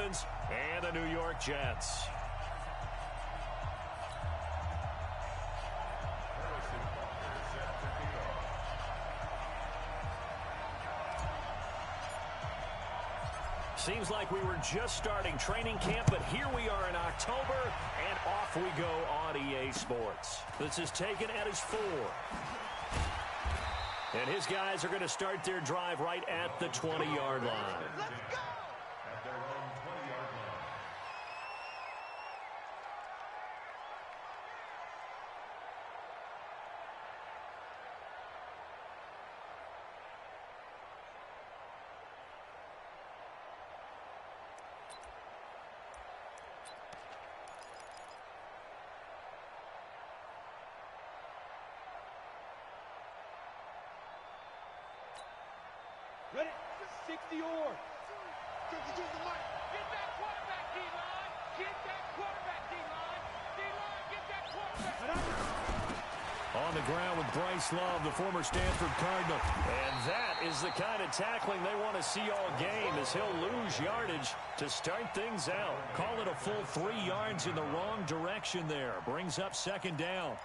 Dolphins and the New York Jets. Seems like we were just starting training camp, but here we are in October, and off we go on EA Sports. This is taken at his 4. And his guys are going to start their drive right at the 20-yard line. Let's go! At their own 20-yard line. Ready? 60 or. Get that quarterback, D-line. Get that quarterback, D-line. D-line, get that quarterback. On the ground with Bryce Love, the former Stanford Cardinal. And that is the kind of tackling they want to see all game, as he'll lose yardage to start things out. Call it a full 3 yards in the wrong direction there. Brings up second down.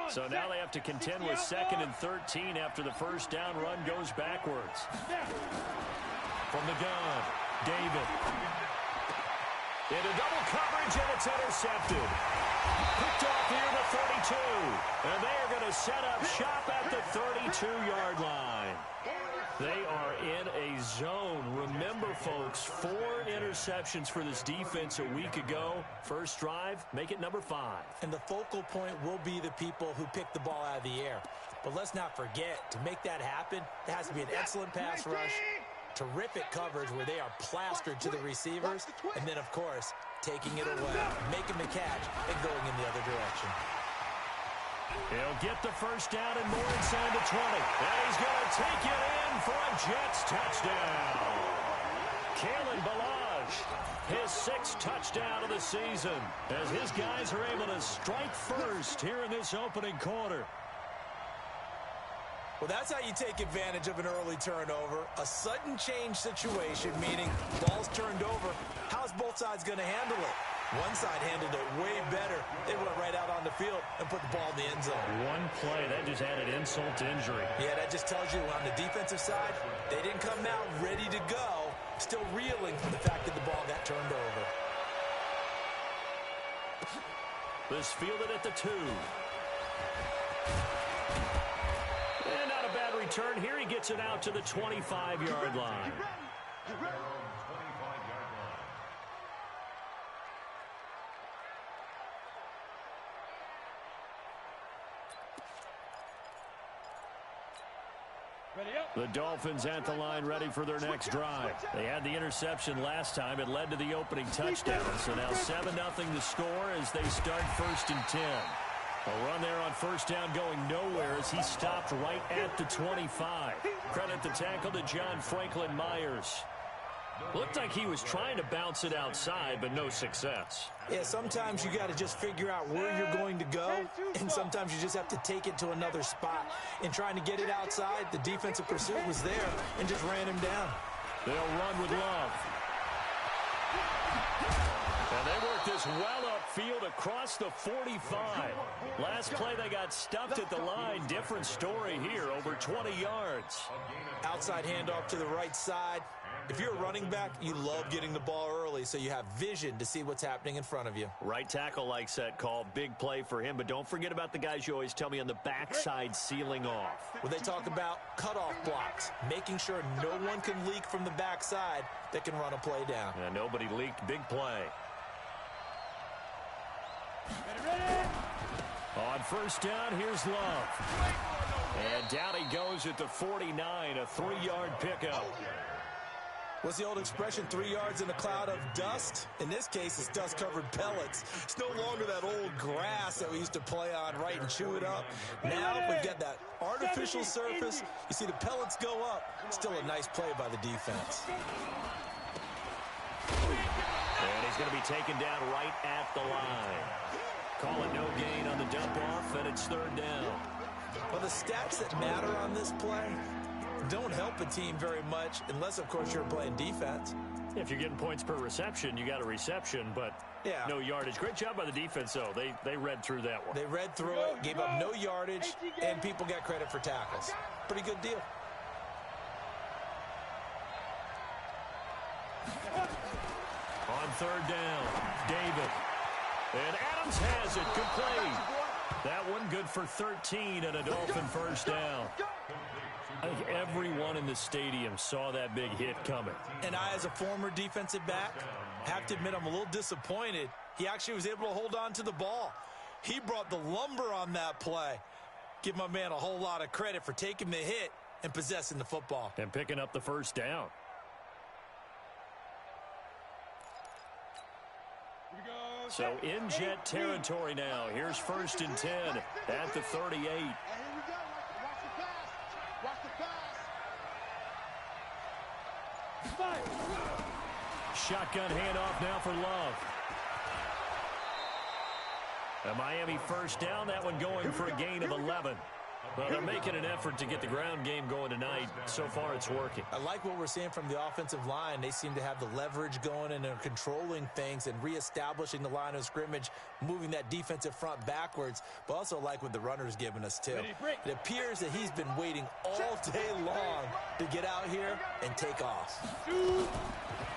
So now they have to contend with 2nd and 13 after the first down run goes backwards. From the gun, David. Into double coverage, and it's intercepted. Picked off near the 32. And they are going to set up shop at the 32-yard line. They are in a zone. Remember, folks, 4 interceptions for this defense a week ago. First drive, make it number 5. And the focal point will be the people who pick the ball out of the air. But let's not forget, to make that happen, there has to be an excellent pass rush, terrific coverage where they are plastered to the receivers, and then, of course, taking it away, making the catch, and going in the other direction. He'll get the first down and more inside the 20. And he's going to take it in for a Jets touchdown. Kalen Ballage, his 6th touchdown of the season, as his guys are able to strike first here in this opening quarter. Well, that's how you take advantage of an early turnover. A sudden change situation, meaning ball's turned over. How's both sides going to handle it? One side handled it way better. They went right out on the field and put the ball in the end zone. One play, that just added insult to injury. Yeah, that just tells you on the defensive side, they didn't come out ready to go, still reeling from the fact that the ball got turned over. This fielded at the 2. And not a bad return. Here he gets it out to the 25-yard line. The Dolphins at the line, ready for their next drive. They had the interception last time. It led to the opening touchdown. So now 7-0 the score as they start 1st and 10. A run there on first down going nowhere as he stopped right at the 25. Credit the tackle to John Franklin Myers. Looked like he was trying to bounce it outside, but no success. Yeah, sometimes you got to just figure out where you're going to go, and sometimes you just have to take it to another spot. In trying to get it outside, the defensive pursuit was there and just ran him down. They'll run with Love. And they work this well upfield across the 45. Last play they got stuffed at the line. Different story here, over 20 yards. Outside handoff to the right side. If you're a running back, you love getting the ball early so you have vision to see what's happening in front of you. Right tackle likes that call. Big play for him, but don't forget about the guys you always tell me on the backside sealing off. Well, they talk about cutoff blocks, making sure no one can leak from the backside that can run a play down. And nobody leaked. Big play. On first down, here's Love. And down he goes at the 49, a 3-yard pickup. What's the old expression, 3 yards in a cloud of dust? In this case, it's dust-covered pellets. It's no longer that old grass that we used to play on, right, and chew it up. Now we've got that artificial surface. You see the pellets go up. Still a nice play by the defense. And he's going to be taken down right at the line. Call it no gain on the dump-off, and it's 3rd down. Well, the stats that matter on this play don't help a team very much unless, of course, you're playing defense. If you're getting points per reception, you got a reception, but no yardage. Great job by the defense, though. They read through that one. They read through it, gave up no yardage, and people got credit for tackles. Pretty good deal. On third down, David. And Adams has it. Good play. That one good for 13 and a Dolphin first down. I think everyone in the stadium saw that big hit coming. And I, as a former defensive back, have to admit I'm a little disappointed. He actually was able to hold on to the ball. He brought the lumber on that play. Give my man a whole lot of credit for taking the hit and possessing the football. And picking up the first down. So in Jet territory now. Here's first and 10 at the 38. And here we go. Watch the pass. Watch the pass. Shotgun handoff now for Love. A Miami first down. That one going for a gain of 11. Well, they're making an effort to get the ground game going tonight. So far, it's working. I like what we're seeing from the offensive line. They seem to have the leverage going and they're controlling things and reestablishing the line of scrimmage, moving that defensive front backwards, but also like what the runner's giving us, too. It appears that he's been waiting all day long to get out here and take off.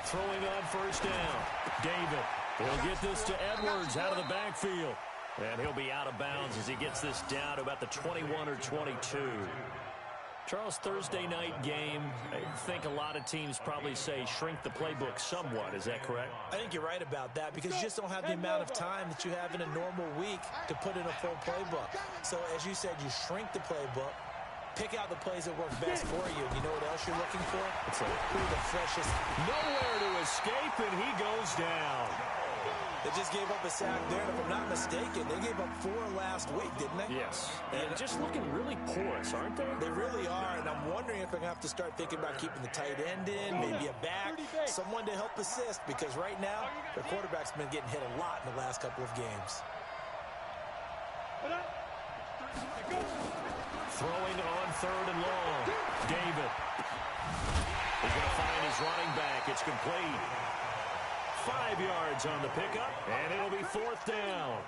Throwing on first down. David. He'll get this to Edwards out of the backfield. And he'll be out of bounds as he gets this down to about the 21 or 22. Charles, Thursday night game, I think a lot of teams probably say shrink the playbook somewhat. Is that correct? I think you're right about that because you just don't have the amount of time that you have in a normal week to put in a full playbook. So, as you said, you shrink the playbook, pick out the plays that work best for you. You know what else you're looking for? It's like, who the freshest. Nowhere to escape, and he goes down. They just gave up a sack there, and if I'm not mistaken, they gave up 4 last week, didn't they? Yes. And just looking really porous, aren't they? They really are, and I'm wondering if I'm going to have to start thinking about keeping the tight end in, maybe a back, someone to help assist, because right now, their quarterback's been getting hit a lot in the last couple of games. Throwing on third and long. David. He's going to find his running back. It's complete. 5 yards on the pickup, and it'll be fourth down.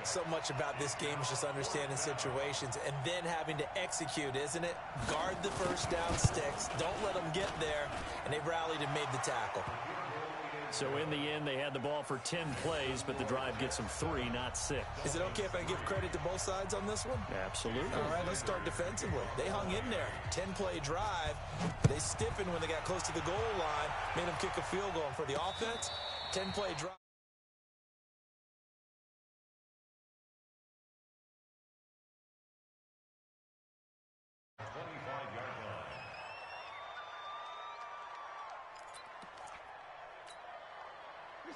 So much about this game is just understanding situations and then having to execute, isn't it? Guard the first down sticks. Don't let them get there. And they rallied and made the tackle. So in the end, they had the ball for 10 plays, but the drive gets them 3, not 6. Is it okay if I give credit to both sides on this one? Absolutely. All right, let's start defensively. They hung in there. 10-play drive. They stiffened when they got close to the goal line, made them kick a field goal. And for the offense, 10-play drive.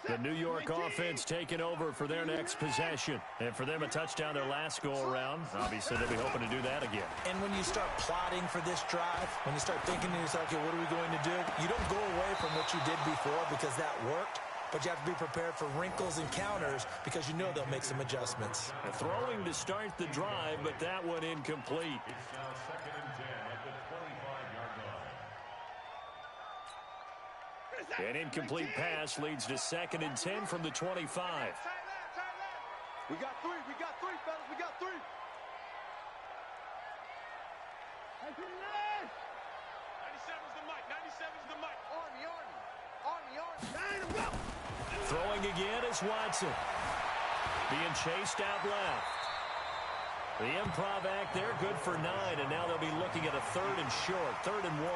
The New York offense taking over for their next possession. And for them, a touchdown their last go-around. Obviously, they'll be hoping to do that again. And when you start plotting for this drive, when you start thinking to yourself, okay, what are we going to do? You don't go away from what you did before because that worked. But you have to be prepared for wrinkles and counters because you know they'll make some adjustments. A throwing to start the drive, but that one incomplete. It's now 2nd and 10 at the 25-yard line. An incomplete pass leads to 2nd and 10 from the 25. We got 3. We got 3, fellas. We got 3. 97's the mic. 97's the mic. Army. Throwing again is Watson. Being chased out left. The improv act there, good for 9, and now they'll be looking at a 3rd and short, 3rd and 1.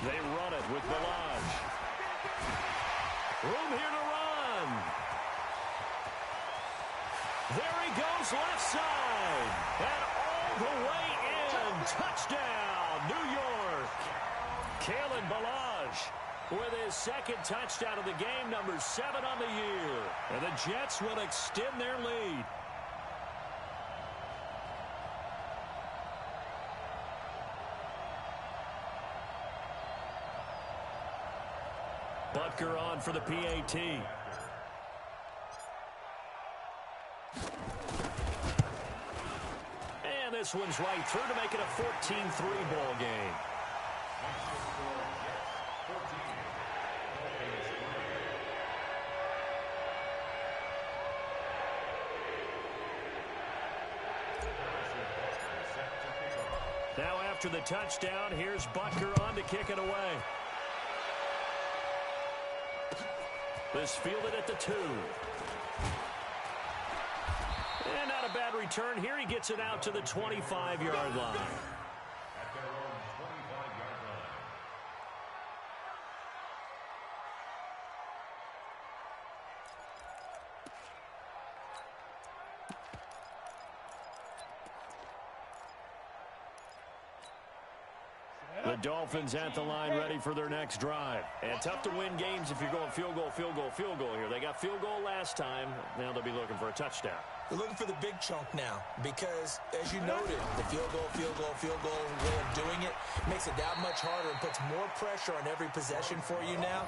They run it with Balaj. Room here to run. There he goes left side. And all the way in. Touchdown, New York. Kalen Balaj with his 2nd touchdown of the game, number 7 on the year. And the Jets will extend their lead. Butker on for the PAT. And this one's right through to make it a 14-3 ball game. Now after the touchdown, here's Butker on to kick it away. This fielded at the 2. And not a bad return here. He gets it out to the 25-yard line. At their own 25-yard line. The Dolphins at the line ready for their next drive. And tough to win games if you're going field goal, field goal, field goal here. They got field goal last time. Now they'll be looking for a touchdown. They're looking for the big chunk now because, as you noted, the field goal way of doing it makes it that much harder and puts more pressure on every possession for you now.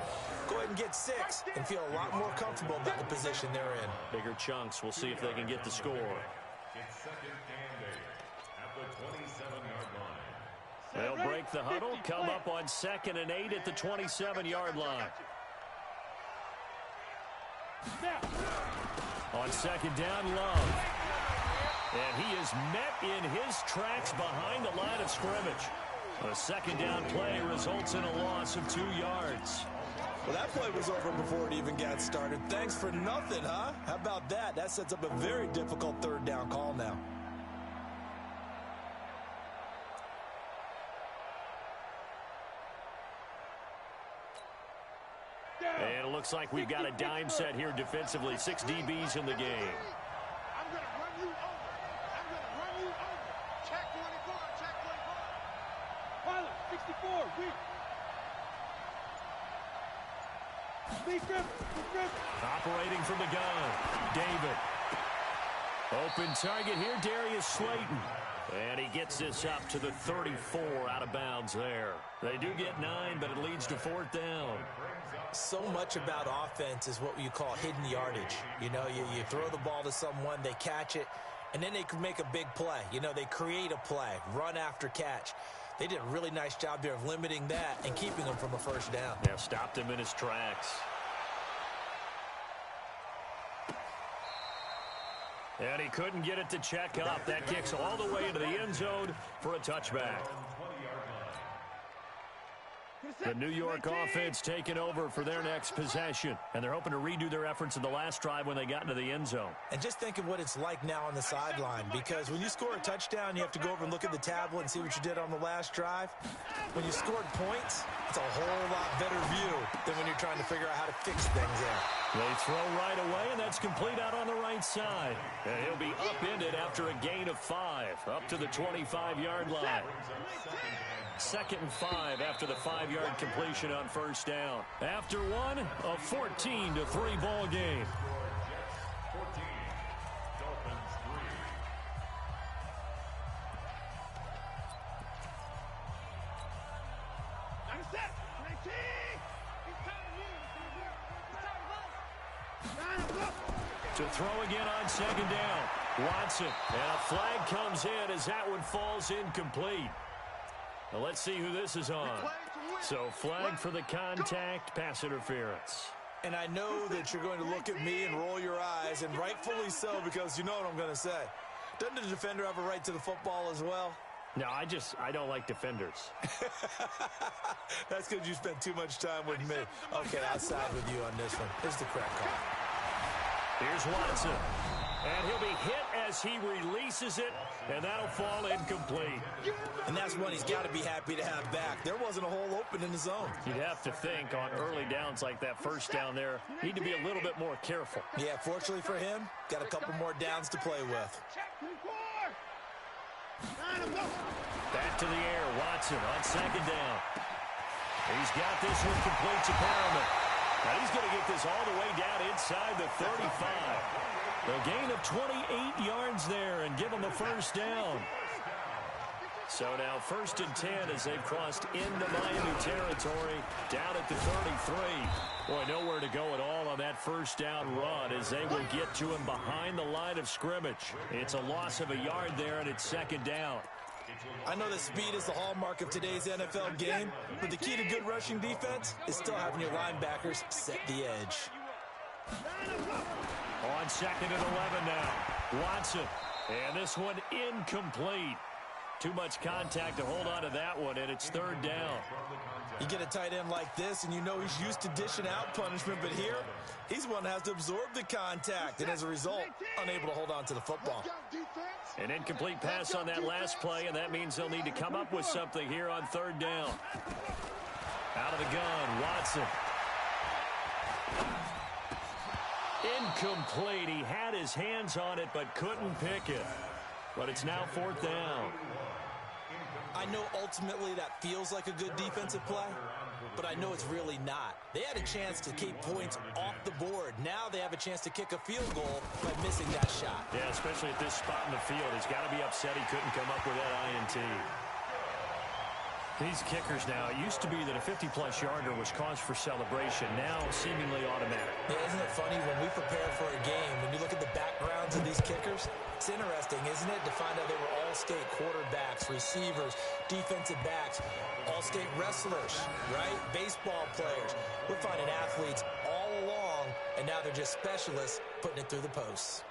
Go ahead and get 6 and feel a lot more comfortable about the position they're in. Bigger chunks. We'll see if they can get the score. It's second and 8 at the 27-yard line. They'll break the huddle, come up on 2nd and 8 at the 27-yard line. On 2nd down, Love. And he is met in his tracks behind the line of scrimmage. A 2nd down play results in a loss of 2 yards. Well, that play was over before it even got started. Thanks for nothing, huh? How about that? That sets up a very difficult 3rd down call now. And it looks like we've got a dime set here defensively. 6 DBs in the game. I'm going to run you over. I'm going to run you over. Check 24, check 24. Pilot, 64, weak. Lee Griffin. Operating from the gun. David. Open target here, Darius Slayton. And he gets this up to the 34 out of bounds there. They do get 9, but it leads to 4th down. So much about offense is what you call hidden yardage. You know, you throw the ball to someone, they catch it, and then they can make a big play. You know, they create a play, run after catch. They did a really nice job there of limiting that and keeping him from a 1st down. Yeah, stopped him in his tracks. And he couldn't get it to check up. That kicks all the way into the end zone for a touchback. The New York offense taking over for their next possession. And they're hoping to redo their efforts in the last drive when they got into the end zone. And just think of what it's like now on the sideline, because when you score a touchdown, you have to go over and look at the tablet and see what you did on the last drive. When you scored points, it's a whole lot better view than when you're trying to figure out how to fix things there. They throw right away, and that's complete out on the right side. And he'll be upended after a gain of 5, up to the 25-yard line. 2nd and 5 after the 5-yard completion on 1st down. After one, a 14-3 ball game. 14, Dolphins 3. I'm set. 19. To throw again on 2nd down. Watson. And a flag comes in as that one falls incomplete. Now let's see who this is on. So flag for the contact, pass interference. And I know that you're going to look at me and roll your eyes, and rightfully so, because you know what I'm going to say. Doesn't the defender have a right to the football as well? No, I don't like defenders. That's because you spent too much time with me. Okay, I'll side with you on this one. Here's the correct call. Here's Watson. And he'll be hit as he releases it, and that'll fall incomplete. And that's one he's got to be happy to have back. There wasn't a hole open in the zone. You'd have to think on early downs like that 1st down there, need to be a little bit more careful. Yeah, fortunately for him, got a couple more downs to play with. Back to the air, Watson on 2nd down. He's got this one complete to Perriman. Now he's going to get this all the way down inside the 35. A gain of 28 yards there and give him a 1st down. So now 1st and 10 as they've crossed into Miami territory down at the 33. Boy, nowhere to go at all on that first down run as they will get to him behind the line of scrimmage. It's a loss of a yard there, and it's 2nd down. I know that speed is the hallmark of today's NFL game, but the key to good rushing defense is still having your linebackers set the edge. On 2nd and 11 now. Watson. And this one incomplete. Too much contact to hold on to that one, and it's 3rd down. You get a tight end like this, and you know he's used to dishing out punishment, but here, he's one that has to absorb the contact, and as a result, unable to hold on to the football. An incomplete pass on that last play, and that means they'll need to come up with something here on 3rd down. Out of the gun, Watson. Incomplete. He had his hands on it, but couldn't pick it. But it's now 4th down. I know ultimately that feels like a good defensive play, but I know it's really not. They had a chance to keep points off the board. Now they have a chance to kick a field goal by missing that shot. Yeah, especially at this spot in the field. He's got to be upset he couldn't come up with that INT. These kickers now, it used to be that a 50-plus yarder was cause for celebration. Now, seemingly automatic. Yeah, isn't it funny when we prepare for a game, when you look at the backgrounds of these kickers, it's interesting, isn't it, to find out they were all-state quarterbacks, receivers, defensive backs, all-state wrestlers, right? Baseball players. We're finding athletes all along, and now they're just specialists putting it through the posts.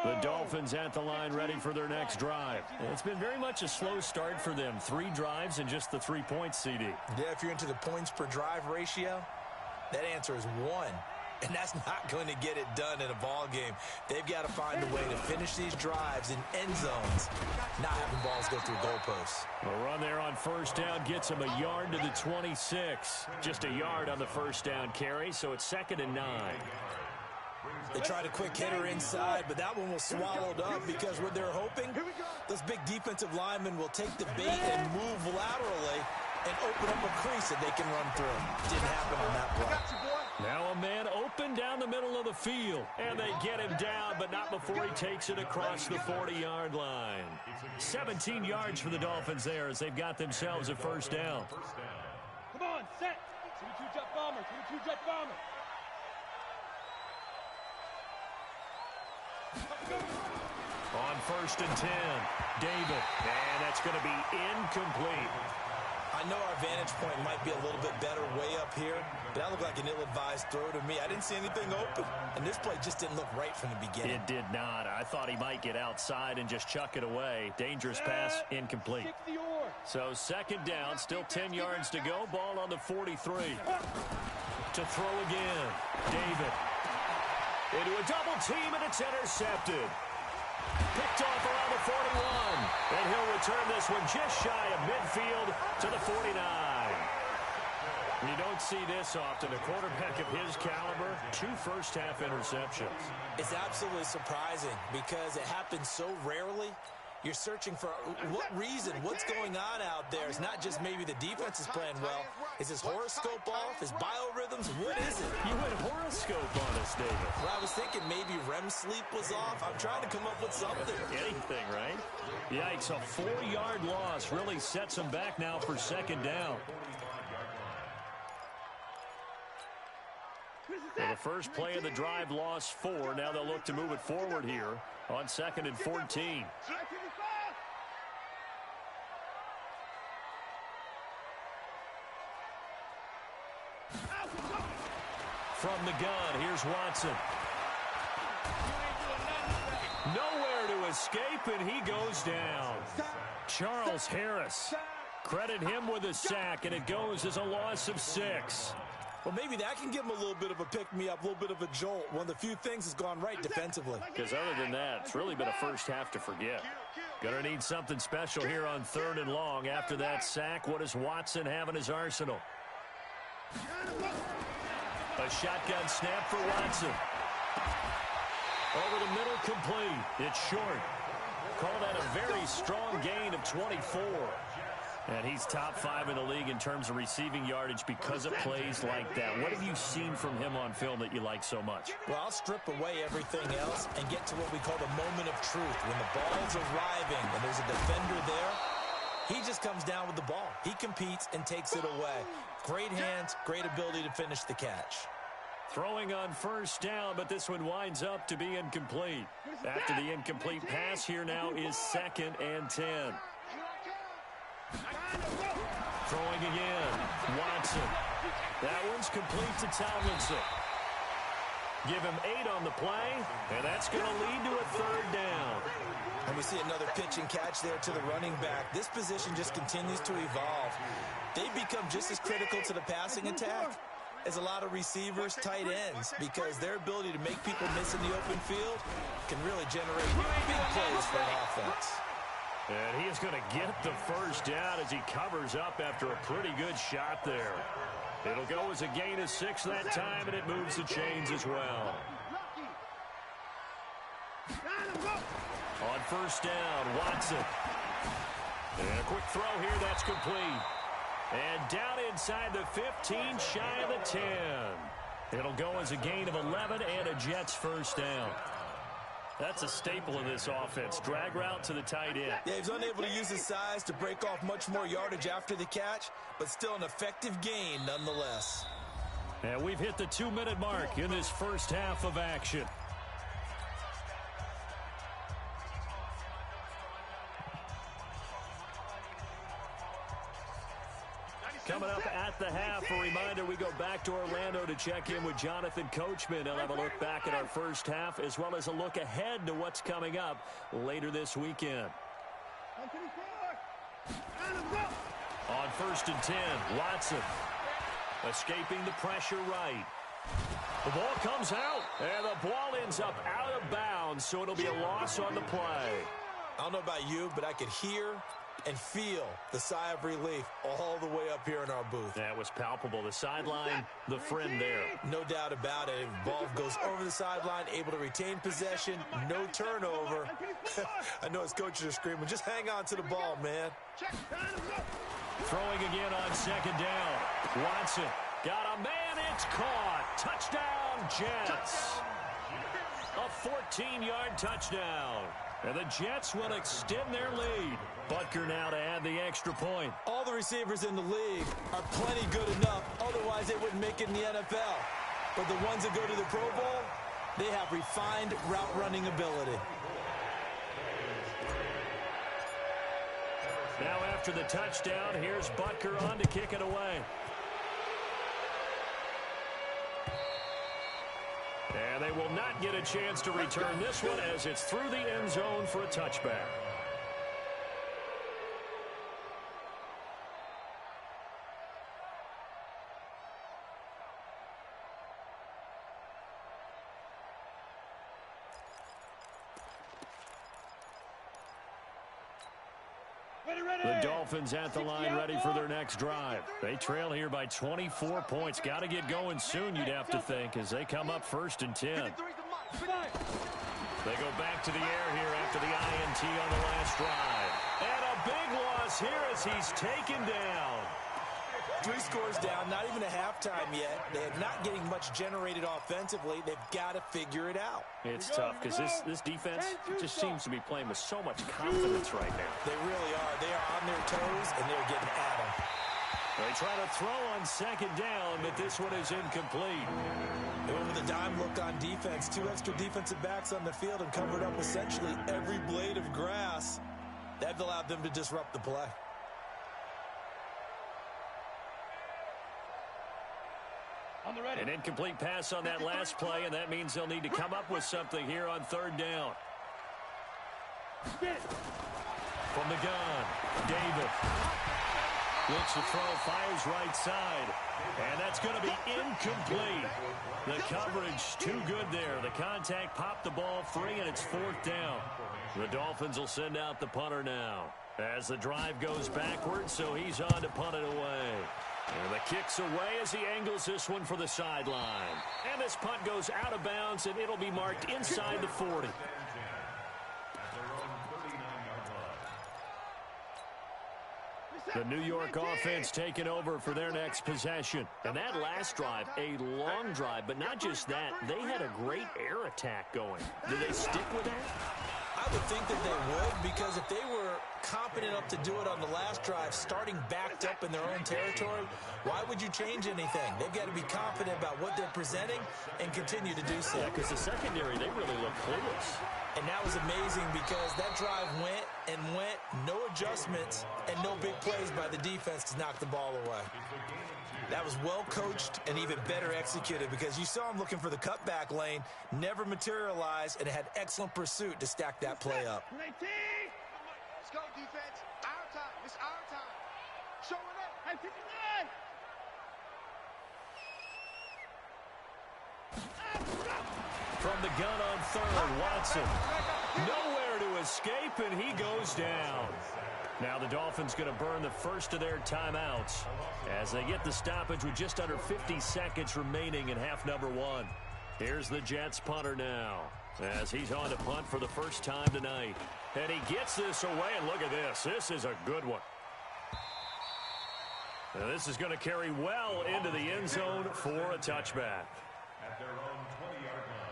The Dolphins at the line ready for their next drive. It's been very much a slow start for them. 3 drives and just the 3 points, CD. Yeah, if you're into the points per drive ratio, that answer is 1. And that's not going to get it done in a ball game. They've got to find a way to finish these drives in end zones, not having balls go through goalposts. A run there on 1st down gets him a yard to the 26. Just a yard on the 1st down carry, so it's 2nd and 9. They tried a quick hitter inside, but that one was swallowed up because what they're hoping, those big defensive linemen will take the bait and move laterally and open up a crease that they can run through. Didn't happen on that play. Now a man open down the middle of the field, and they get him down, but not before he takes it across the 40-yard line. 17 yards for the Dolphins there as they've got themselves a 1st down. Come on, set. 22 jet bomber, 22 jet bomber. On 1st and 10, David, and that's going to be incomplete. I know our vantage point might be a little bit better way up here, but that looked like an ill-advised throw to me. I didn't see anything open, and this play just didn't look right from the beginning. It did not. I thought he might get outside and just chuck it away. Dangerous pass, incomplete. So 2nd down, still 10 yards to go. Ball on the 43. To throw again, David. Into a double team, and it's intercepted. Picked off around the 41. And he'll return this one just shy of midfield to the 49. You don't see this often. A quarterback of his caliber, 2 first-half interceptions. It's absolutely surprising because it happens so rarely. You're searching for what reason, what's going on out there. It's not just maybe the defense is playing well. Is his horoscope off? His biorhythms? What is it? You went horoscope on us, David. Well, I was thinking maybe REM sleep was off. I'm trying to come up with something. Anything, right? Yikes, a 4-yard loss really sets him back now for 2nd down. Well, the first play of the drive lost 4. Now they'll look to move it forward here on 2nd and 14. From the gun, here's Watson. Nowhere to escape, and he goes down. Charles Harris. Credit him with a sack, and it goes as a loss of 6. Well, maybe that can give him a little bit of a pick-me-up, a little bit of a jolt. One of the few things has gone right defensively. Because other than that, it's really been a first half to forget. Gonna need something special here on 3rd and long. After that sack, what does Watson have in his arsenal? A shotgun snap for Watson. Over the middle, complete. It's short. Call that a very strong gain of 24. And he's top 5 in the league in terms of receiving yardage because of plays like that. What have you seen from him on film that you like so much? Well, I'll strip away everything else and get to what we call the moment of truth. When the ball's arriving and there's a defender there, he just comes down with the ball. He competes and takes it away. Great hands, great ability to finish the catch. Throwing on first down, but this one winds up to be incomplete. After the incomplete pass, here now is 2nd and 10. Throwing again, Watson. That one's complete to Tomlinson. Give him 8 on the play, and that's going to lead to a 3rd down. And we see another pitch and catch there to the running back. This position just continues to evolve. They become just as critical to the passing attack as a lot of receivers, tight ends, because their ability to make people miss in the open field can really generate big plays for an offense. And he is going to get the first down as he covers up after a pretty good shot there. It'll go as a gain of 6 that time, and it moves the chains as well. On first down, Watson. And a quick throw here, that's complete. And down inside the 15, shy of the 10. It'll go as a gain of 11 and a Jets first down. That's a staple of this offense. Drag route to the tight end. Yeah, he's unable to use his size to break off much more yardage after the catch, but still an effective gain nonetheless. And we've hit the 2-minute mark in this first half of action. Coming up at the half, a reminder, we go back to Orlando to check in with Jonathan Coachman. He'll have a look back at our first half as well as a look ahead to what's coming up later this weekend. On 1st and 10, Watson escaping the pressure right. The ball comes out, and the ball ends up out of bounds, so it'll be a loss on the play. I don't know about you, but I could hear and feel the sigh of relief all the way up here in our booth. That was palpable. The sideline, the friend there. No doubt about it. Ball goes over the sideline, able to retain possession, no turnover. I know his coaches are screaming, just hang on to the ball, man. Throwing again on 2nd down. Watson got a man, it's caught. Touchdown, Jets. A 14-yard touchdown. And the Jets will extend their lead. Butker now to add the extra point. All the receivers in the league are plenty good enough. Otherwise, they wouldn't make it in the NFL. But the ones that go to the Pro Bowl, they have refined route running ability. Now after the touchdown, here's Butker on to kick it away. And they will not get a chance to return this one as it's through the end zone for a touchback. The Dolphins at the line ready for their next drive. They trail here by 24 points. Got to get going soon, you'd have to think, as they come up 1st and 10. They go back to the air here after the INT on the last drive. And a big loss here as he's taken down. 3 scores down, not even a halftime yet. They're not getting much generated offensively. They've got to figure it out. It's tough because this defense just seems to be playing with so much confidence right now. They really are. They are on their toes, and they're getting at them. They try to throw on 2nd down, but this one is incomplete. They went with a dime look on defense. 2 extra defensive backs on the field and covered up essentially every blade of grass. That allowed them to disrupt the play. An incomplete pass on that last play, and that means they'll need to come up with something here on 3rd down. From the gun, David. Looks to throw, fires right side. And that's going to be incomplete. The coverage too good there. The contact popped the ball free, and it's 4th down. The Dolphins will send out the punter now as the drive goes backwards, so he's on to punt it away. And the kick's away as he angles this one for the sideline. And this punt goes out of bounds, and it'll be marked inside the 40. The New York offense taking over for their next possession. And that last drive, a long drive, but not just that. They had a great air attack going. Do they stick with that? I would think that they would, because if they were competent enough to do it on the last drive, starting backed up in their own territory, why would you change anything? They've got to be confident about what they're presenting and continue to do so. Yeah, because the secondary, they really look clueless. And that was amazing because that drive went and went, no adjustments, and no big plays by the defense to knock the ball away. That was well coached and even better executed because you saw him looking for the cutback lane, never materialized, and had excellent pursuit to stack that play up. Let's go, defense. Our time. It's our time. Showing up. Hey, 59. From the gun on third, Watson. Nowhere to escape, and he goes down. Now the Dolphins going to burn the first of their timeouts as they get the stoppage with just under 50 seconds remaining in half number one. Here's the Jets punter now as he's on to punt for the first time tonight. And he gets this away, and look at this. This is a good one. Now this is going to carry well into the end zone for a touchback. At their own 20-yard line.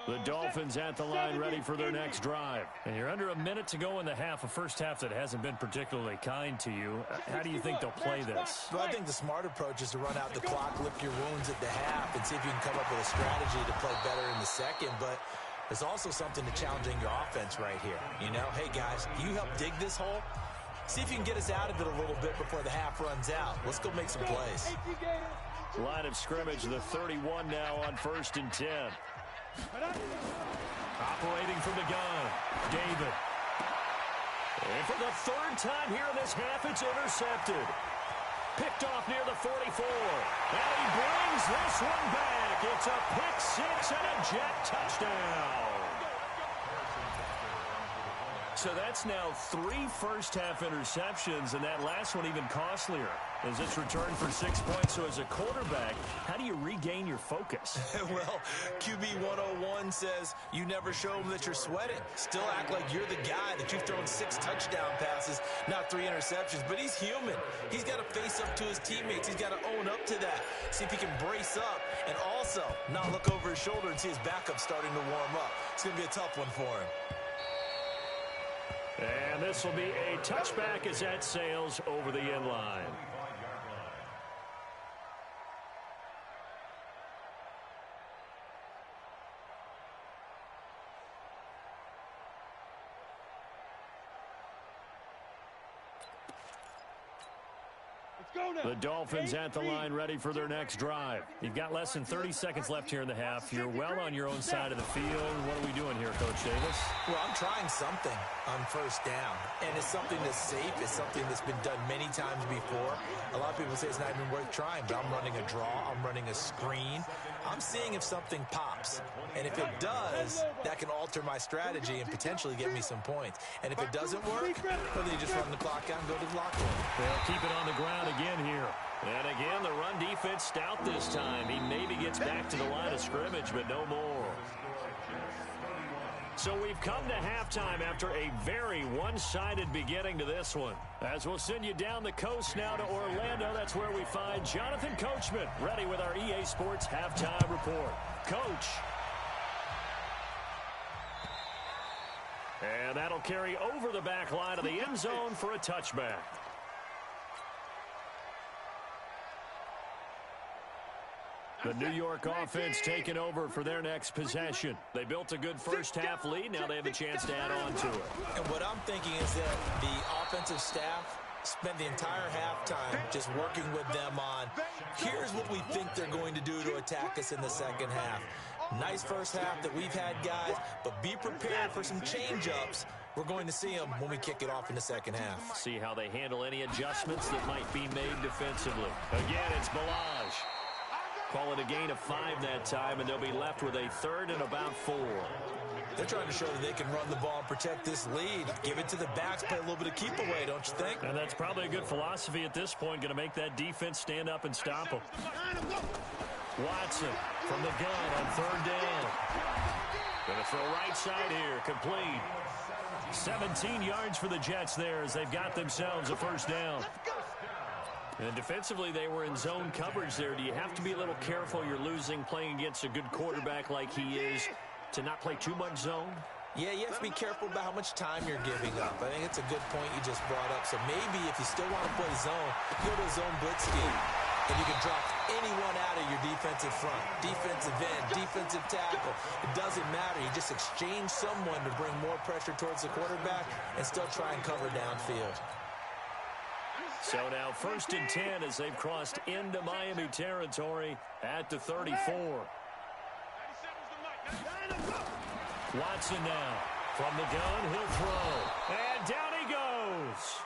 The Dolphins at the line ready for their next drive. And you're under a minute to go in the half, a first half that hasn't been particularly kind to you. How do you think they'll play this? Well, I think the smart approach is to run out the clock, lick your wounds at the half, and see if you can come up with a strategy to play better in the second. But there's also something to challenging your offense right here. You know, hey, guys, you help dig this hole. See if you can get us out of it a little bit before the half runs out. Let's go make some plays. Line of scrimmage, the 31 now on 1st and 10. Operating from the gun, David. And for the third time here in this half, it's intercepted. Picked off near the 44. And he brings this one back. It's a pick six and a Jet touchdown. So that's now 3 first-half interceptions, and that last one even costlier as it's returned for 6 points. So as a quarterback, how do you regain your focus? Well, QB 101 says you never show them that you're sweating. Still act like you're the guy that you've thrown 6 touchdown passes, not 3 interceptions. But he's human. He's got to face up to his teammates. He's got to own up to that. See if he can brace up and also not look over his shoulder and see his backup starting to warm up. It's going to be a tough one for him. And this will be a touchback as that sails over the end line. The Dolphins at the line ready for their next drive. You've got less than 30 seconds left here in the half. You're well on your own side of the field. What are we doing here, Coach Davis? Well, I'm trying something on first down, and it's something that's safe. It's something that's been done many times before. A lot of people say it's not even worth trying, but I'm running a draw. I'm running a screen. I'm seeing if something pops, and if it does, that can alter my strategy and potentially get me some points. And if it doesn't work, well, then you just run the clock out and go to the locker room. They'll keep it on the ground again here. And again, the run defense stout this time. He maybe gets back to the line of scrimmage, but no more. So we've come to halftime after a very one-sided beginning to this one. As we'll send you down the coast now to Orlando, that's where we find Jonathan Coachman, ready with our EA Sports Halftime Report. Coach. And that'll carry over the back line of the end zone for a touchback. The New York offense taking over for their next possession. They built a good first-half lead. Now they have a chance to add on to it. And what I'm thinking is that the offensive staff spent the entire halftime just working with them on, here's what we think they're going to do to attack us in the second half. Nice first half that we've had, guys, but be prepared for some change-ups. We're going to see them when we kick it off in the second half. See how they handle any adjustments that might be made defensively. Again, it's Balaj. Call it a gain of 5 that time, and they'll be left with a 3rd and about 4. They're trying to show that they can run the ball and protect this lead. Give it to the backs, play a little bit of keep away, don't you think? And that's probably a good philosophy at this point, going to make that defense stand up and stop them. Watson from the gun on third down. Going to throw right side here, complete. 17 yards for the Jets there as they've got themselves a first down. And defensively, they were in zone coverage there. Do you have to be a little careful? You're losing playing against a good quarterback like he is to not play too much zone? Yeah, you have to be careful about how much time you're giving up. I think it's a good point you just brought up. So maybe if you still want to play zone, go to a zone blitz scheme. And you can drop anyone out of your defensive front, defensive end, defensive tackle. It doesn't matter. You just exchange someone to bring more pressure towards the quarterback and still try and cover downfield. So now 1st and 10 as they've crossed into Miami territory at the 34. Watson now from the gun. He'll throw. And down he goes.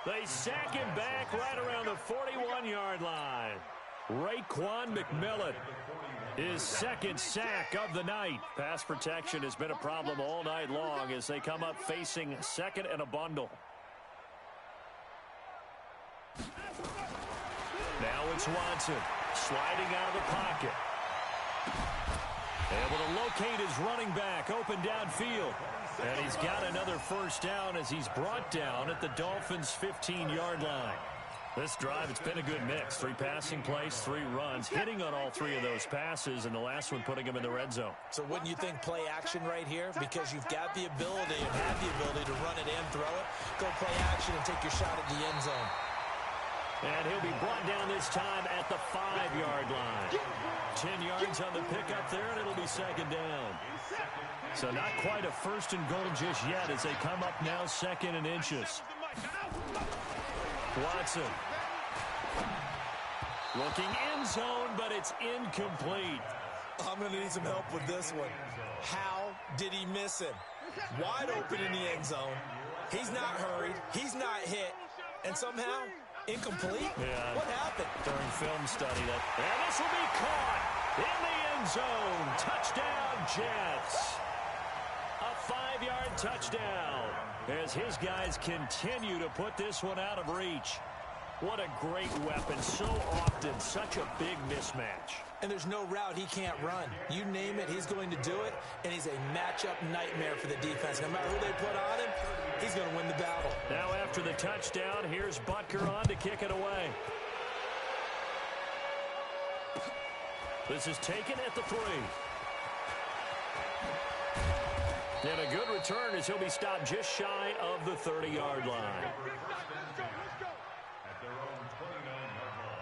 They sack him back right around the 41-yard line. Raekwon McMillan, his second sack of the night. Pass protection has been a problem all night long as they come up facing second and a bundle. Now it's Watson sliding out of the pocket. Able to locate his running back open downfield. And he's got another first down as he's brought down at the Dolphins' 15-yard line. This drive, it's been a good mix. 3 passing plays, 3 runs, hitting on all 3 of those passes, and the last one putting him in the red zone. So wouldn't you think play action right here? Because you've got the ability and have the ability to run it and throw it. Go play action and take your shot at the end zone. And he'll be brought down this time at the 5-yard line. 10 yards on the pickup there, and it'll be second down. So not quite a first and goal just yet as they come up now second and inches. Watson. Looking end zone, but it's incomplete. I'm going to need some help with this one. How did he miss him? Wide open in the end zone. He's not hurried. He's not hit. And somehow, incomplete? Yeah. What happened? During film study. And this will be caught in the end zone. Touchdown, Jets. A 5-yard touchdown as his guys continue to put this one out of reach. What a great weapon. So often, such a big mismatch. And there's no route he can't run. You name it, he's going to do it, and he's a matchup nightmare for the defense. No matter who they put on him, he's going to win the battle. Now after the touchdown, here's Butker on to kick it away. This is taken at the 3. And a good return as he'll be stopped just shy of the 30-yard line. At their own 29-yard line.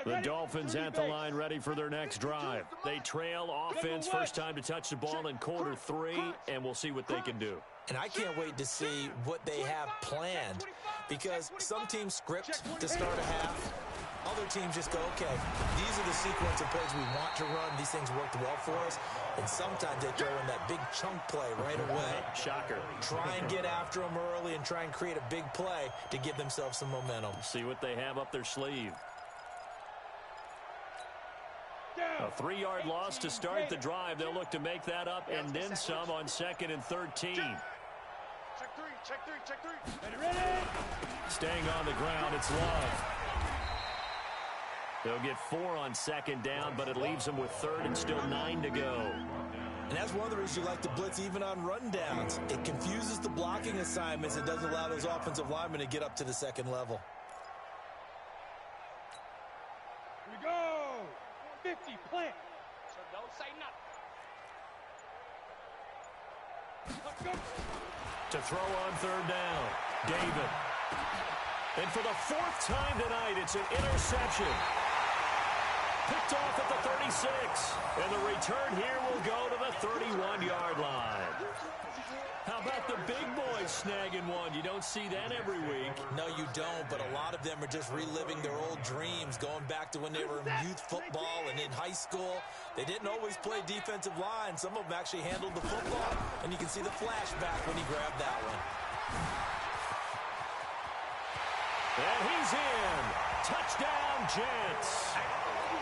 The Dolphins at the line ready for their next drive. They trail offense, first time to touch the ball in quarter 3, and we'll see what they can do. And I can't wait to see what they have planned, because some teams script to start a half. Other teams just go, okay, these are the sequence of plays we want to run. These things worked well for us. And sometimes they throw in that big chunk play right away. Shocker. Try and get after them early and try and create a big play to give themselves some momentum. See what they have up their sleeve. A 3-yard loss to start the drive. They'll look to make that up and then some on 2nd and 13. Check 3, check 3, check 3. Ready? Staying on the ground, it's Love. They'll get 4 on 2nd down, but it leaves them with 3rd and still 9 to go. And that's one of the reasons you like to blitz even on rundowns. It confuses the blocking assignments. It doesn't allow those offensive linemen to get up to the second level. Here we go. 50, plant. So don't say nothing. Let's go. To throw on 3rd down, David. And for the 4th time tonight, it's an interception. Picked off at the 36. And the return here will go to the 31-yard line. How about the big boys snagging one? You don't see that every week. No, you don't, but a lot of them are just reliving their old dreams, going back to when they were in youth football and in high school. They didn't always play defensive line. Some of them actually handled the football, and you can see the flashback when he grabbed that one. And he's in. Touchdown, Jets.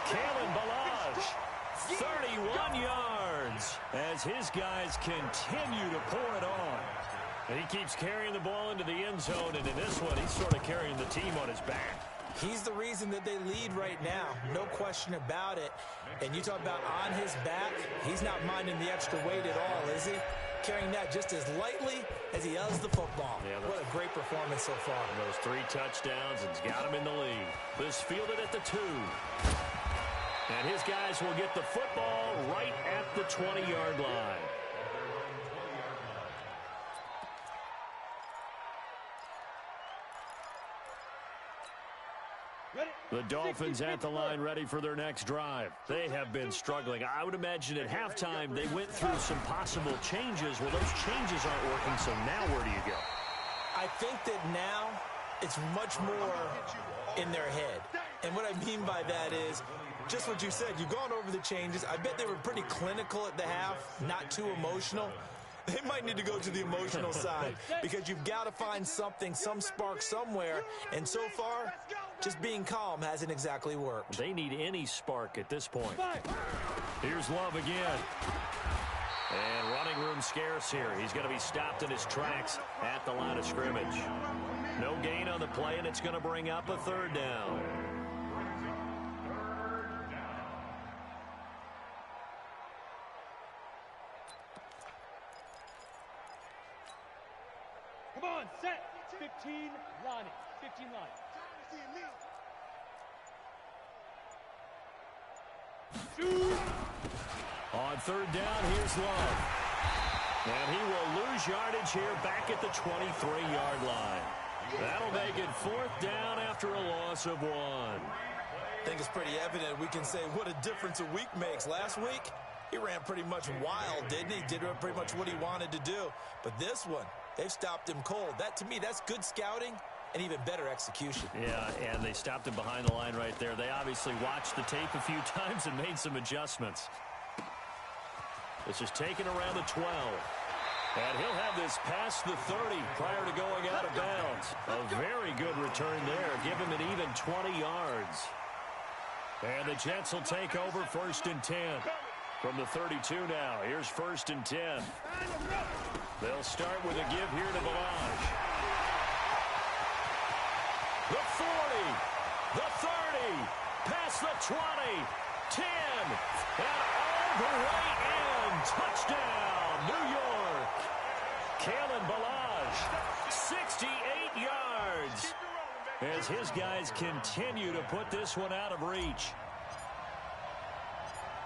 Kalen Ballage, 31 yards as his guys continue to pour it on. And he keeps carrying the ball into the end zone, and in this one, he's sort of carrying the team on his back. He's the reason that they lead right now. No question about it. And you talk about on his back, he's not minding the extra weight at all, is he? Carrying that just as lightly as he does the football. Yeah, what a great performance so far. Those 3 touchdowns and got him in the lead. This fielded at the 2. And his guys will get the football right at the 20-yard line. The Dolphins at the line ready for their next drive. They have been struggling. I would imagine at halftime they went through some possible changes. Well, those changes aren't working, so now where do you go? I think that now it's much more in their head. And what I mean by that is just what you said. You've gone over the changes. I bet they were pretty clinical at the half, not too emotional. They might need to go to the emotional side because you've got to find something, some spark somewhere. And so far, just being calm hasn't exactly worked. They need any spark at this point. Here's Love again. And running room scarce here. He's going to be stopped in his tracks at the line of scrimmage. No gain on the play, and it's going to bring up a 3rd down. Come on, set. 15 line it. 15 line. Shoot. On 3rd down, here's Love. And he will lose yardage here back at the 23-yard line. That'll make it 4th down after a loss of 1. I think it's pretty evident we can say what a difference a week makes. Last week, he ran pretty much wild, didn't he? Did pretty much what he wanted to do. But this one, they've stopped him cold. That, to me, that's good scouting and even better execution. Yeah, and they stopped him behind the line right there. They obviously watched the tape a few times and made some adjustments. This is taken around the 12. And he'll have this past the 30 prior to going out of bounds. A very good return there. Give him an even 20 yards. And the Jets will take over 1st and 10. From the 32 now, here's 1st and 10. They'll start with a give here to Ballage. The 40, the 30, past the 20, 10, and all the way in. Touchdown, New York. Kalen Ballage, 68 yards. As his guys continue to put this one out of reach.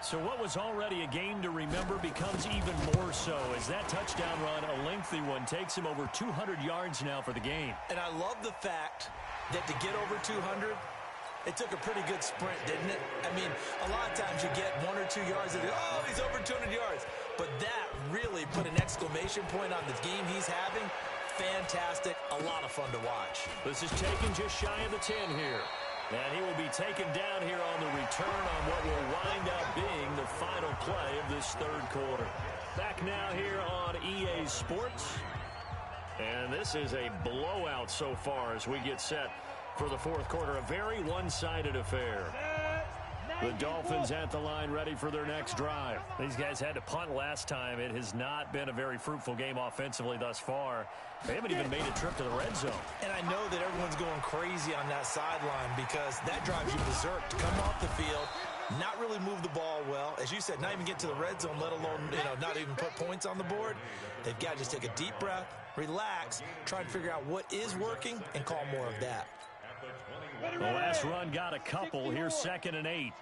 So what was already a game to remember becomes even more so as that touchdown run, a lengthy one, takes him over 200 yards now for the game. And I love the fact that to get over 200, it took a pretty good sprint, didn't it? I mean, a lot of times you get 1 or 2 yards and, oh, he's over 200 yards. But that really put an exclamation point on the game he's having. Fantastic. A lot of fun to watch. This is taken just shy of the 10 here. And he will be taken down here on the return on what will wind up being the final play of this 3rd quarter. Back now here on EA Sports. And this is a blowout so far as we get set for the 4th quarter. A very one-sided affair. The Dolphins at the line ready for their next drive. These guys had to punt last time. It has not been a very fruitful game offensively thus far. They haven't even made a trip to the red zone. And I know that everyone's going crazy on that sideline because that drives you berserk to come off the field, not really move the ball well. As you said, not even get to the red zone, let alone, not even put points on the board. They've got to just take a deep breath, relax, try and figure out what is working and call more of that. The last run got a couple. Here's 2nd and 8.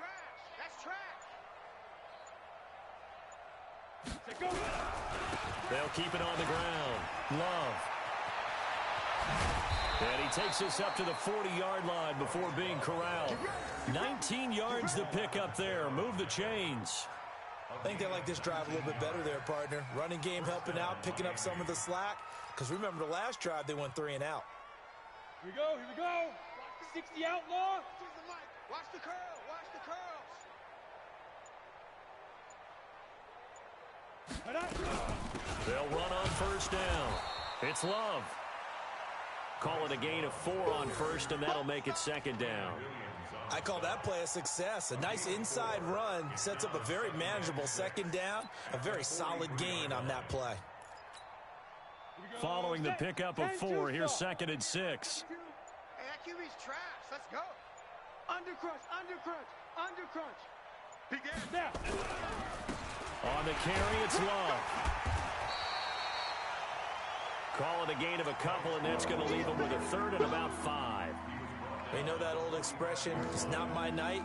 They'll keep it on the ground. Love. And he takes this up to the 40-yard line before being corralled. 19 yards to pick up there. Move the chains. I think they like this drive a little bit better there, partner. Running game helping out, picking up some of the slack. Because remember, the last drive, they went 3 and out. Here we go, here we go. 60 outlaw. Watch the curl, watch the curls. They'll run on 1st down. It's Love. Call it a gain of 4 on first, and that'll make it second down. I call that play a success. A nice inside run sets up a very manageable second down, a very solid gain on that play. Following the pickup of 4, here's 2nd and 6. Hey, that QB's trash. Let's go. Under crunch, under crunch, under crunch. Begin. Now. On the carry, it's Love. Call it a gain of a couple, and that's going to leave him with a third and about 5. You know that old expression, it's not my night?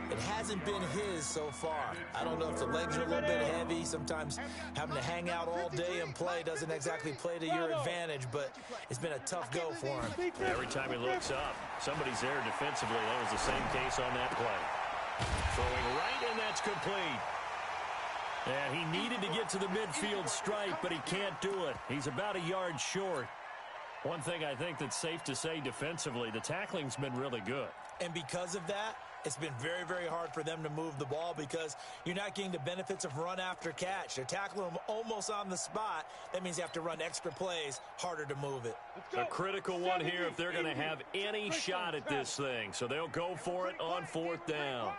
It hasn't been his so far. I don't know if the legs are a little bit heavy. Sometimes having to hang out all day and play doesn't exactly play to your advantage, but it's been a tough go for him. Every time he looks up, somebody's there defensively. That was the same case on that play. Throwing right, and that's complete. Yeah, he needed to get to the midfield stripe, but he can't do it. He's about a yard short. One thing I think that's safe to say defensively, the tackling's been really good. And because of that, it's been very, very hard for them to move the ball because you're not getting the benefits of run after catch. They're tackling them almost on the spot. That means you have to run extra plays, harder to move it. A critical one here if they're going to have any shot at this thing. So they'll go for it on 4th down.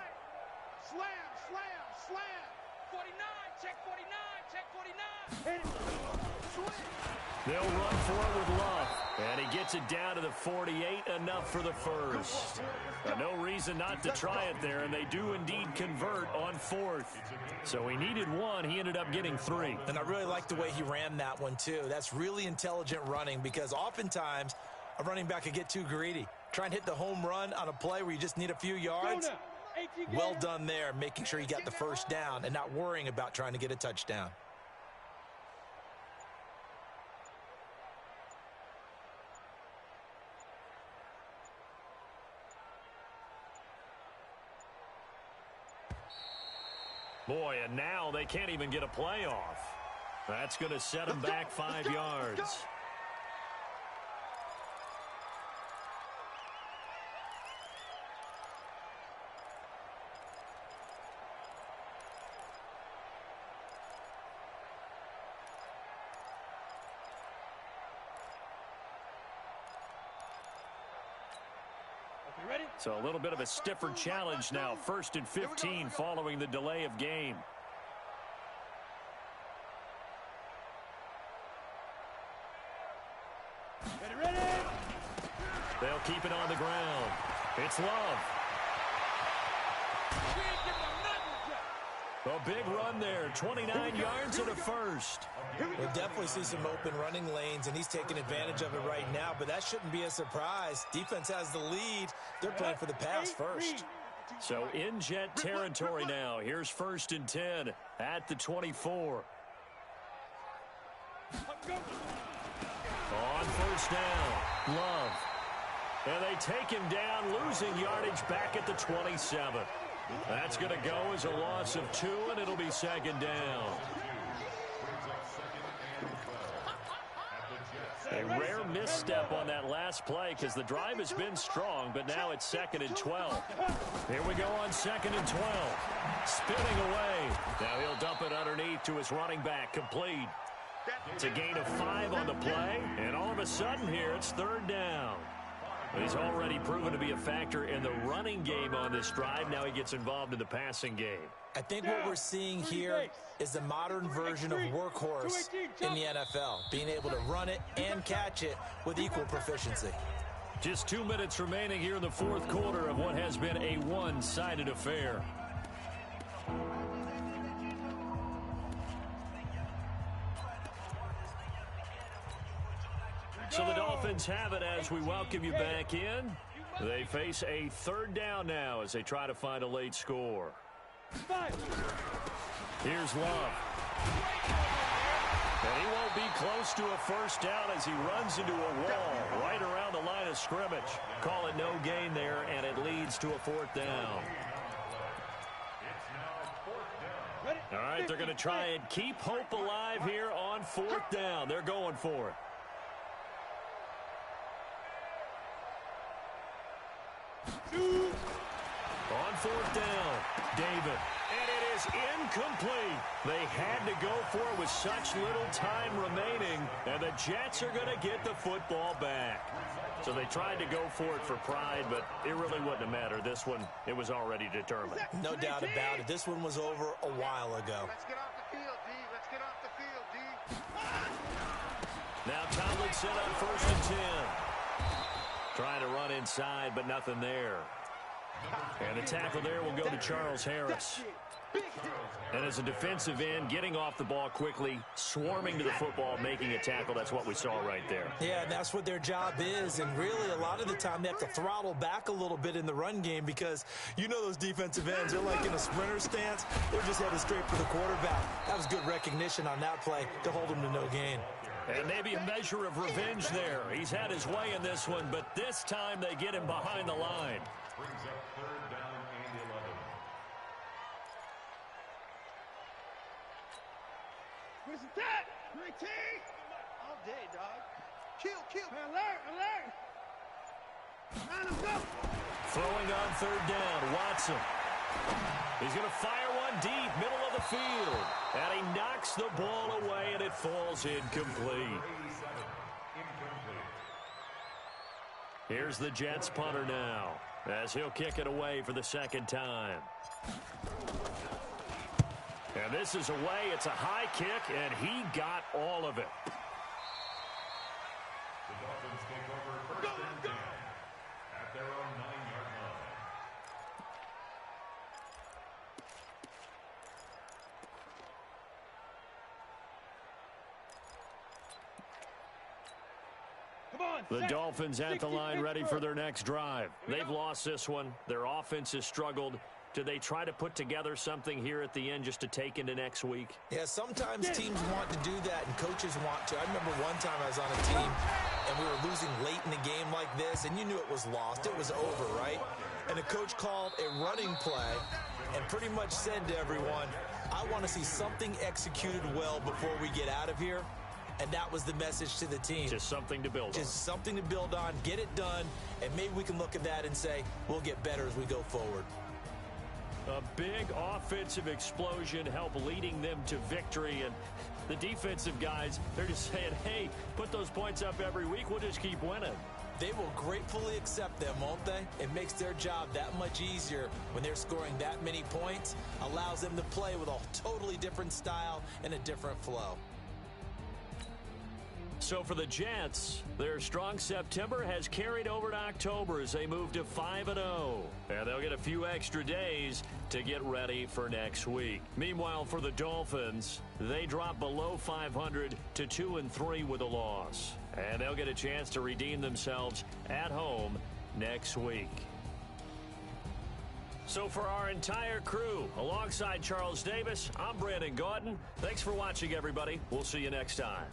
Slam, slam, slam. 49, check 49, check 49. They'll run for it with Love. And he gets it down to the 48, enough for the first. No reason not to try it there, and they do indeed convert on 4th. So he needed 1. He ended up getting 3. And I really like the way he ran that one, too. That's really intelligent running because oftentimes a running back could get too greedy. Try and hit the home run on a play where you just need a few yards. Well done there, making sure you got the first down and not worrying about trying to get a touchdown. Boy, and now they can't even get a play off. That's going to set them back 5 yards. So a little bit of a stiffer challenge now. 1st and 15 following the delay of game. They'll keep it on the ground. It's Love. A big run there. 29 yards and a first. We'll definitely see some open running lanes, and he's taking advantage of it right now, but that shouldn't be a surprise. Defense has the lead. They're playing for the pass first. So in Jet territory now. Here's 1st and 10 at the 24. On 1st down, Love. And they take him down, losing yardage back at the 27. That's going to go as a loss of 2, and it'll be 2nd down. A rare misstep on that last play because the drive has been strong, but now it's 2nd and 12. Here we go on 2nd and 12. Spinning away. Now he'll dump it underneath to his running back. Complete. It's a gain of 5 on the play, and all of a sudden here it's 3rd down. He's already proven to be a factor in the running game on this drive. Now he gets involved in the passing game. I think what we're seeing here is the modern version of workhorse in the NFL, being able to run it and catch it with equal proficiency. Just 2 minutes remaining here in the 4th quarter of what has been a one-sided affair. So the Dolphins have it as we welcome you back in. They face a 3rd down now as they try to find a late score. Here's Love. And he won't be close to a 1st down as he runs into a wall right around the line of scrimmage. Call it no gain there, and it leads to a 4th down. All right, they're going to try and keep hope alive here on 4th down. They're going for it. On fourth down. David. And it is incomplete. They had to go for it with such little time remaining, and the Jets are going to get the football back. So they tried to go for it for pride, but it really wouldn't have mattered. This one, it was already determined. No doubt about it. This one was over a while ago. Let's get off the field, D. Let's get off the field, D. Now Tomlinson on 1st and 10. Trying to run inside, but nothing there. And the tackle there will go to Charles Harris. And as a defensive end, getting off the ball quickly, swarming to the football, making a tackle, that's what we saw right there. Yeah, and that's what their job is. And really, a lot of the time, they have to throttle back a little bit in the run game because you know those defensive ends, they're like in a sprinter stance. They're just headed straight for the quarterback. That was good recognition on that play to hold him to no gain. And maybe a measure of revenge there. He's had his way in this one, but this time they get him behind the line. Brings up 3rd down and 11. Where's that? 19! All day, dog. Kill. Alert! Line him, go! Throwing on 3rd down, Watson. He's going to fire one deep, middle of the field. And he knocks the ball away, and it falls incomplete. Here's the Jets punter now, as he'll kick it away for the 2nd time. And this is away. It's a high kick, and he got all of it. The Dolphins take over 1st and 10 at their own 9-yard line. Come on, The set. Dolphins at the 60, line, ready for their next drive. They've lost this one. Their offense has struggled. Do they try to put together something here at the end just to take into next week? Yeah, sometimes teams want to do that and coaches want to. I remember one time I was on a team and we were losing late in the game like this, and you knew it was lost. It was over, right? And the coach called a running play and pretty much said to everyone, I want to see something executed well before we get out of here. And that was the message to the team. Just something to build on. Just something to build on, get it done, and maybe we can look at that and say, we'll get better as we go forward. A big offensive explosion helped leading them to victory. And the defensive guys, they're just saying, hey, put those points up every week. We'll just keep winning. They will gratefully accept them, won't they? It makes their job that much easier when they're scoring that many points, allows them to play with a totally different style and a different flow. So for the Jets, their strong September has carried over to October as they move to 5-0. And they'll get a few extra days to get ready for next week. Meanwhile, for the Dolphins, they drop below 500 to 2-3 with a loss. And they'll get a chance to redeem themselves at home next week. So for our entire crew, alongside Charles Davis, I'm Brandon Gaudin. Thanks for watching, everybody. We'll see you next time.